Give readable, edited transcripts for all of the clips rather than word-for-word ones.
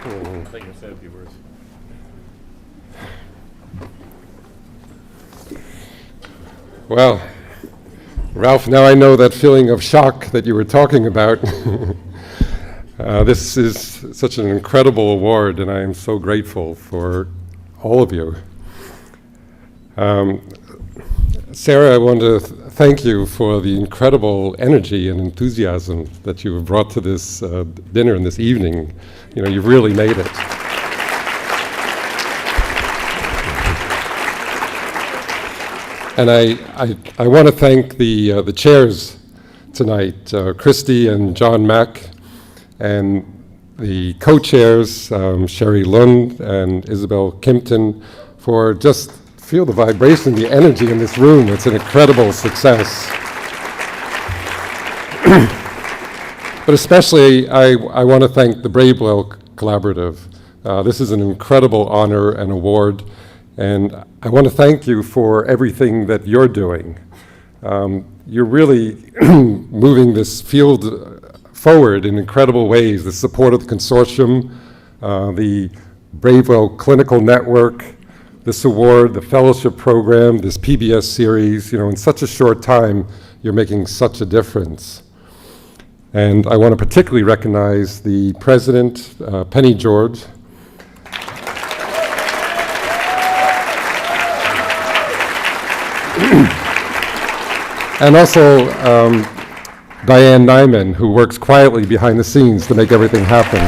I think you said a few words. Well, Ralph, now I know that feeling of shock that you were talking about. This is such an incredible award, and I am so grateful for all of you. Sarah, I want to thank you for the incredible energy and enthusiasm that you have brought to this dinner and this evening. You know, you've really made it. And I want to thank the chairs tonight, Christy and John Mack, and the co-chairs, Sherry Lund and Isabel Kimpton, for just feel the vibration, the energy in this room. It's an incredible success. But especially, I want to thank the Bravewell Collaborative. This is an incredible honor and award, and I want to thank you for everything that you're doing. You're really moving this field forward in incredible ways. The support of the consortium, the Bravewell Clinical Network, this award, the fellowship program, this PBS series, you know, in such a short time, you're making such a difference. And I want to particularly recognize the president, Penny George, and also Diane Nyman, who works quietly behind the scenes to make everything happen.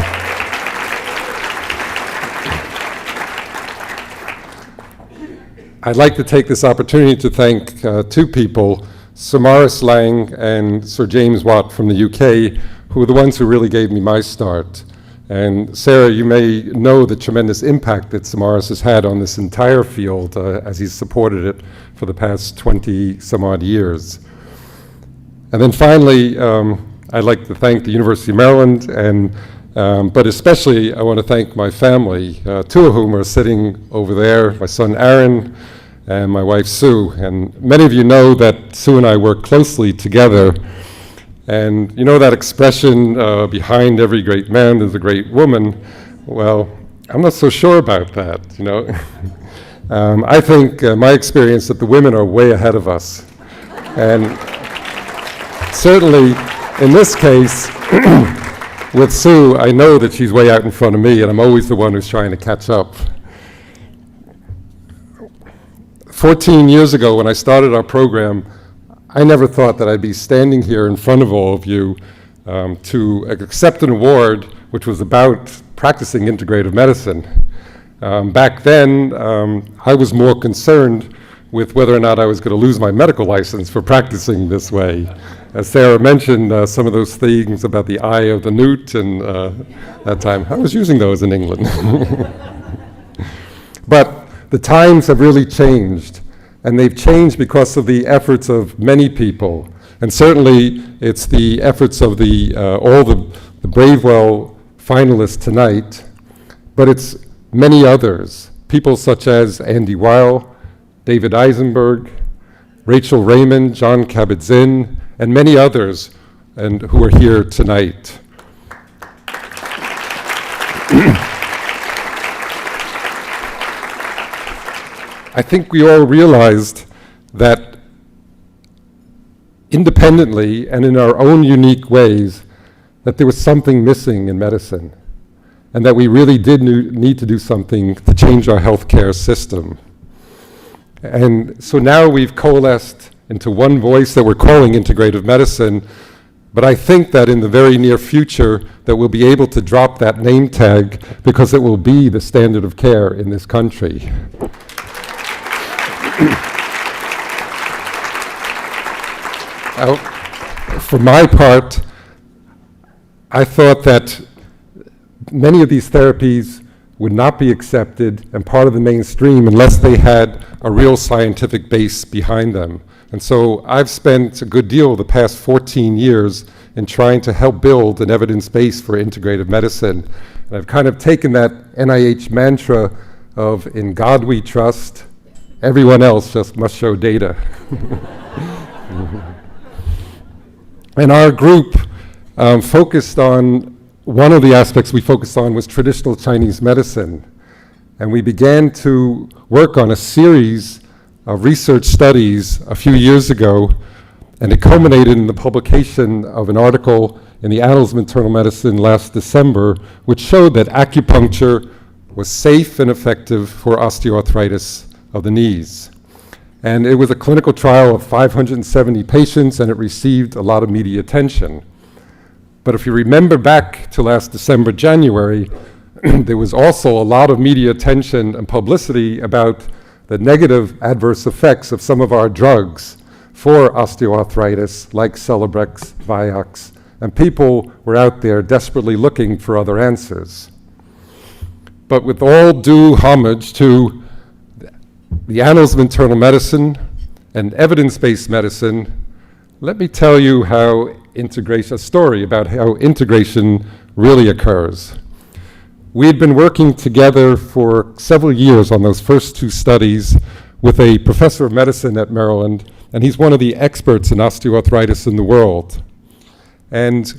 I'd like to take this opportunity to thank two people, Sir Maurice Lang and Sir James Watt from the UK, who are the ones who really gave me my start. And Sarah, you may know the tremendous impact that Sir Maurice has had on this entire field as he's supported it for the past 20 some odd years. And then finally, I'd like to thank the University of Maryland, and but especially I want to thank my family, two of whom are sitting over there, my son Aaron and my wife Sue. And many of you know that Sue and I work closely together. And you know that expression, behind every great man there's a great woman? Well, I'm not so sure about that, you know. I think my experience that the women are way ahead of us. And certainly in this case, with Sue, I know that she's way out in front of me, and I'm always the one who's trying to catch up. 14 years ago when I started our program, I never thought that I'd be standing here in front of all of you to accept an award which was about practicing integrative medicine. Back then, I was more concerned with whether or not I was going to lose my medical license for practicing this way. As Sarah mentioned, some of those things about the eye of the newt and that time, I was using those in England. But the times have really changed, and they've changed because of the efforts of many people. And certainly it's the efforts of all the Bravewell finalists tonight, but it's many others, people such as Andy Weil, David Eisenberg, Rachel Raymond, John Kabat-Zinn, and many others and who are here tonight. I think we all realized that independently and in our own unique ways that there was something missing in medicine, and that we really did need to do something to change our healthcare system. And so now we've coalesced into one voice that we're calling integrative medicine, but I think that in the very near future that we'll be able to drop that name tag because it will be the standard of care in this country. For my part, I thought that many of these therapies would not be accepted and part of the mainstream unless they had a real scientific base behind them. And so I've spent a good deal of the past 14 years in trying to help build an evidence base for integrative medicine. And I've kind of taken that NIH mantra of in God we trust, everyone else just must show data. And our group focused on one of the aspects we focused on was traditional Chinese medicine. And we began to work on a series of research studies a few years ago, and it culminated in the publication of an article in the Annals of Internal Medicine last December, which showed that acupuncture was safe and effective for osteoarthritis of the knees. And it was a clinical trial of 570 patients, and it received a lot of media attention. But if you remember back to last December, January, there was also a lot of media attention and publicity about the negative adverse effects of some of our drugs for osteoarthritis, like Celebrex, Vioxx, and people were out there desperately looking for other answers. But with all due homage to the Annals of Internal Medicine and evidence-based medicine, let me tell you a story about how integration really occurs. We had been working together for several years on those first two studies with a professor of medicine at Maryland, and he's one of the experts in osteoarthritis in the world. And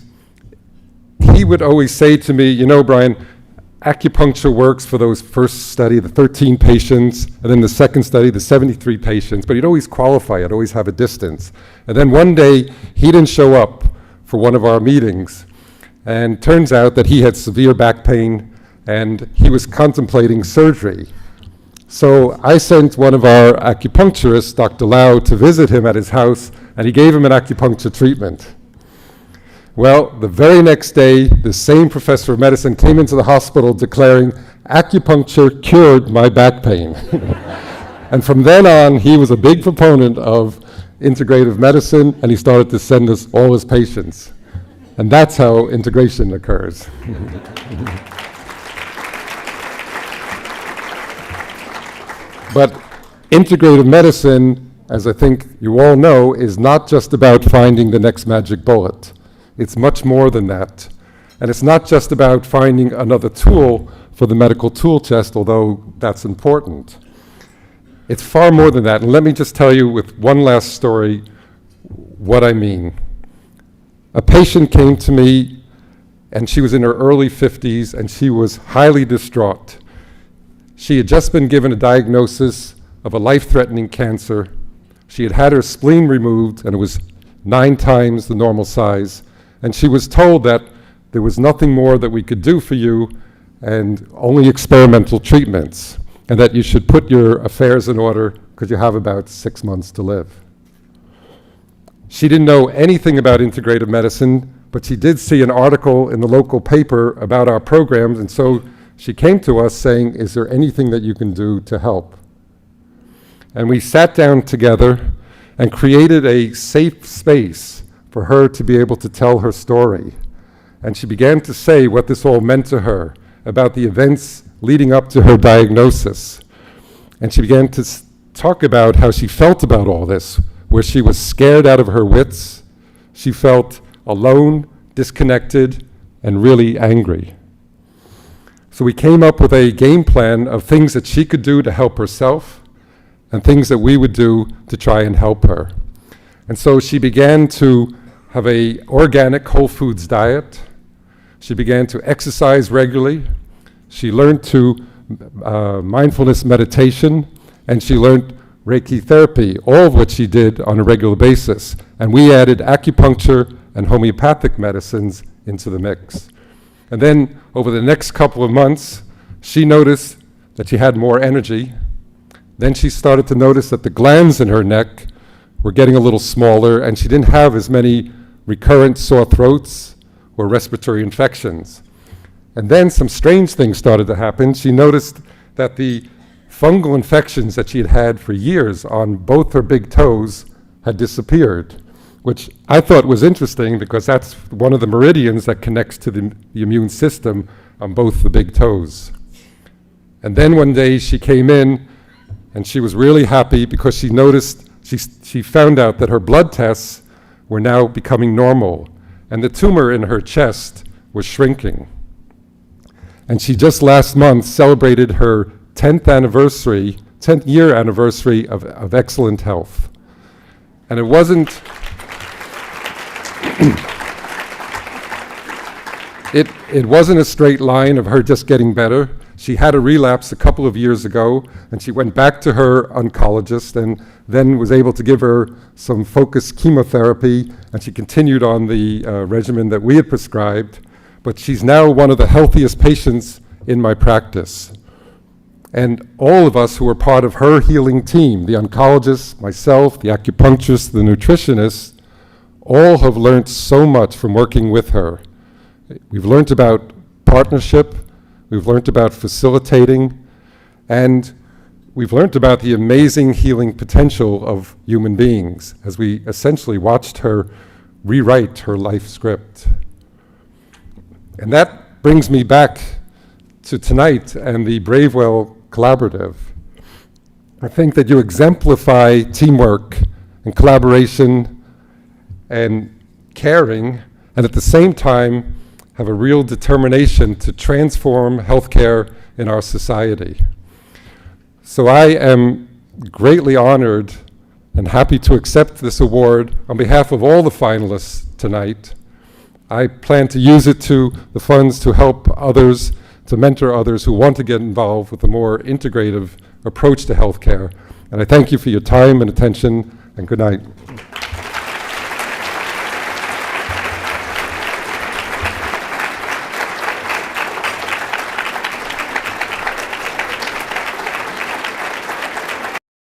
he would always say to me, you know, Brian, acupuncture works for those first study, the 13 patients, and then the second study, the 73 patients, but he'd always qualify it, always have a distance. And then one day, he didn't show up for one of our meetings, and turns out that he had severe back pain, and he was contemplating surgery. So I sent one of our acupuncturists, Dr. Lau, to visit him at his house, and he gave him an acupuncture treatment. Well, the very next day, the same professor of medicine came into the hospital declaring, acupuncture cured my back pain. And from then on, he was a big proponent of integrative medicine, and he started to send us all his patients. And that's how integration occurs. But integrative medicine, as I think you all know, is not just about finding the next magic bullet. It's much more than that. And it's not just about finding another tool for the medical tool chest, although that's important. It's far more than that. And let me just tell you with one last story what I mean. A patient came to me, and she was in her early 50s, and she was highly distraught. She had just been given a diagnosis of a life-threatening cancer. She had had her spleen removed, and it was 9 times the normal size. And she was told that there was nothing more that we could do for you and only experimental treatments, and that you should put your affairs in order because you have about 6 months to live. She didn't know anything about integrative medicine, but she did see an article in the local paper about our programs, and so she came to us saying, is there anything that you can do to help? And we sat down together and created a safe space for her to be able to tell her story. And she began to say what this all meant to her about the events leading up to her diagnosis. And she began to talk about how she felt about all this, where she was scared out of her wits. She felt alone, disconnected, and really angry. So we came up with a game plan of things that she could do to help herself and things that we would do to try and help her. And so she began to have an organic whole foods diet. She began to exercise regularly. She learned to mindfulness meditation, and she learned Reiki therapy, all of which she did on a regular basis. And we added acupuncture and homeopathic medicines into the mix. And then over the next couple of months, she noticed that she had more energy. Then she started to notice that the glands in her neck were getting a little smaller, and she didn't have as many recurrent sore throats or respiratory infections. And then some strange things started to happen. She noticed that the fungal infections that she had had for years on both her big toes had disappeared, which I thought was interesting because that's one of the meridians that connects to the immune system on both the big toes. And then one day she came in and she was really happy because she noticed, she found out that her blood tests were now becoming normal and the tumor in her chest was shrinking. And she just last month celebrated her 10th year anniversary of excellent health. And it wasn't, It wasn't a straight line of her just getting better. She had a relapse a couple of years ago, and she went back to her oncologist and then was able to give her some focused chemotherapy, and she continued on the regimen that we had prescribed. But she's now one of the healthiest patients in my practice. And all of us who are part of her healing team, the oncologist, myself, the acupuncturist, the nutritionist, all have learned so much from working with her. We've learned about partnership, we've learned about facilitating, and we've learned about the amazing healing potential of human beings as we essentially watched her rewrite her life script. And that brings me back to tonight and the Bravewell Collaborative. I think that you exemplify teamwork and collaboration and caring, and at the same time have a real determination to transform healthcare in our society. So I am greatly honored and happy to accept this award on behalf of all the finalists tonight. I plan to use it to the funds to help others, to mentor others who want to get involved with a more integrative approach to healthcare. And I thank you for your time and attention, and good night.